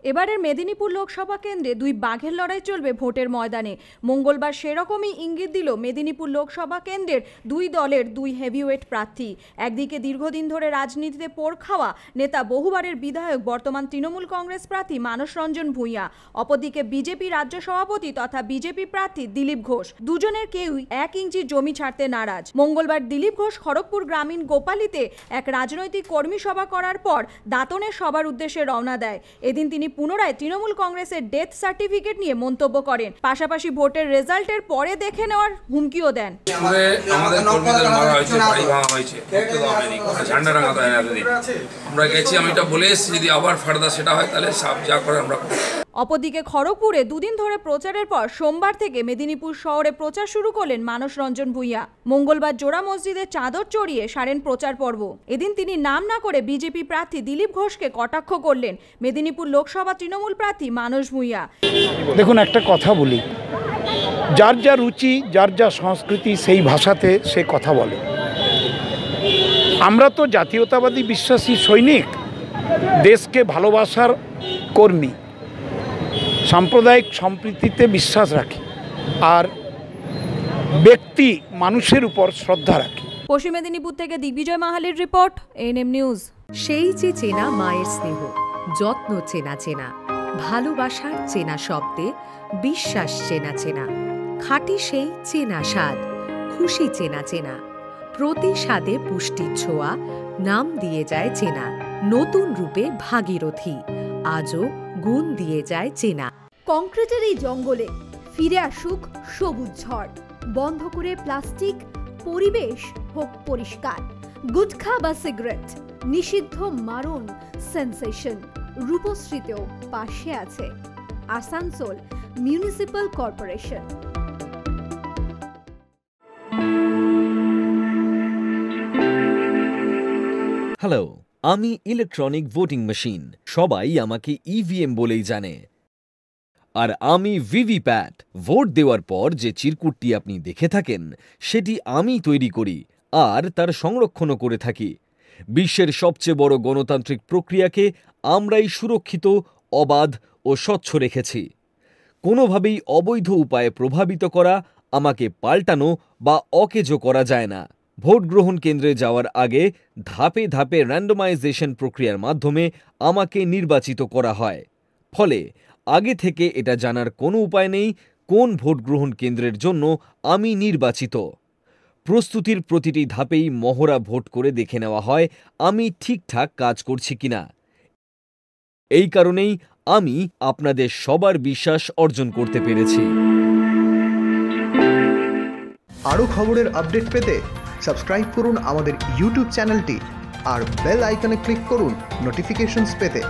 এবারের মেদিনীপুর লোকসভা কেন্দ্রে দুই বাঘের লড়াই চলবে ভোটের ময়দানে। মঙ্গলবার সেরকমই ইঙ্গিত দিল মেদিনীপুর লোকসভা কেন্দ্রের দুই দলের দুই হেভিওয়েট প্রার্থী। একদিকে দীর্ঘদিন ধরে রাজনীতিতে পোড় খাওয়া নেতা, বহুবারের বিধায়ক, বর্তমান তৃণমূল কংগ্রেস প্রার্থী মানস রঞ্জন ভূঁইয়া, অপরদিকে বিজেপি রাজ্য সভাপতি তথা বিজেপি প্রার্থী দিলীপ ঘোষ। দুজনের কেউই 1 ইঞ্চি জমি ছাড়তে নারাজ। মঙ্গলবার দিলীপ ঘোষ খড়গপুর গ্রামীণ গোপালীতে এক রাজনৈতিক কর্মী সভা করার পর দাঁতনের সভার উদ্দেশ্যে রওনা দেয়। এদিন তিনি পুনরায় তৃণমূল কংগ্রেসের ডেথ সার্টিফিকেট নিয়ে মন্তব্য করেন, পাশাপাশি ভোটের রেজাল্টের পরে দেখে নেওয়ার হুমকিও দেন। অপরদিকে খড়গপুরে দুদিন ধরে প্রচারের পর সোমবার থেকে মেদিনীপুর শহরে প্রচার শুরু করলেন মানস রঞ্জন ভূঁইয়া। মঙ্গলবার জোড়া মসজিদে চাদর চড়িয়ে সারেন প্রচার পর্ব। এদিন তিনি নাম না করে বিজেপি প্রার্থী দিলীপ ঘোষকে কটাক্ষ করলেন মেদিনীপুর লোকসভা তৃণমূল প্রার্থী মানস ভূঁইয়া। দেখুন, একটা কথা বলি, যার যা রুচি, যার যা সংস্কৃতি, সেই ভাষাতে সে কথা বলে। আমরা তো জাতীয়তাবাদী বিশ্বাসী সৈনিক, দেশকে ভালোবাসার কর্মী, সাম্প্রদায়িক সম্প্রীতিতে বিশ্বাস রাখি, আর ব্যক্তি মানুষের উপর শ্রদ্ধা রাখি। পশ্চিম মেদিনীপুর থেকে দিগ্বিজয় মাহালির রিপোর্ট, এএনএম নিউজ। সেই যে চেনা মায়ের স্নেহ, যত্ন চেনা চেনা, ভালোবাসার চেনা শব্দে বিশ্বাস চেনা চেনা, খাঁটি সেই চেনা স্বাদ, খুশি চেনা চেনা, প্রতি স্বাদে পুষ্টির ছোঁয়া, নাম দিয়ে যায় চেনা, নতুন রূপে ভাগীরথী, আজও গুণ দিয়ে যায় চেনা। কংক্রিটের এই জঙ্গলে ফিরে আসুক সবুজ ঝড়, বন্ধ করে প্লাস্টিক, পরিবেশ হোক পরিষ্কার। গুটখা বা সিগারেট নিষিদ্ধ, মারণ সেন্সেশন। রূপশ্রীতেও পাশে আছে আসানসোল মিউনিসিপ্যাল কর্পোরেশন। হ্যালো, আমি ইলেকট্রনিক ভোটিং মেশিন। সবাই আমাকে ইভিএম বলেই জানে, আর আমি ভিভিপ্যাট। ভোট দেওয়ার পর যে চিরকুটটি আপনি দেখে থাকেন, সেটি আমি তৈরি করি আর তার সংরক্ষণও করে থাকি। বিশ্বের সবচেয়ে বড় গণতান্ত্রিক প্রক্রিয়াকে আমরাই সুরক্ষিত, অবাধ ও স্বচ্ছ রেখেছি। কোনোভাবেই অবৈধ উপায়ে প্রভাবিত করা, আমাকে পাল্টানো বা অকেজো করা যায় না। ভোট গ্রহণ কেন্দ্রে যাওয়ার আগে ধাপে ধাপে র্যান্ডমাইজেশন প্রক্রিয়ার মাধ্যমে আমাকে নির্বাচিত করা হয়। ফলে আগে থেকে এটা জানার কোনো উপায় নেই কোন ভোট গ্রহণ কেন্দ্রের জন্য আমি নির্বাচিত। প্রস্তুতির প্রতিটি ধাপেই মহড়া ভোট করে দেখে নেওয়া হয় আমি ঠিকঠাক কাজ করছি কিনা। এই কারণেই আমি আপনাদের সবার বিশ্বাস অর্জন করতে পেরেছি। আরও খবরের আপডেট পেতে সাবস্ক্রাইব করুন আমাদের ইউটিউব চ্যানেলটি আর বেল আইকনে ক্লিক করুন নোটিফিকেশনস পেতে।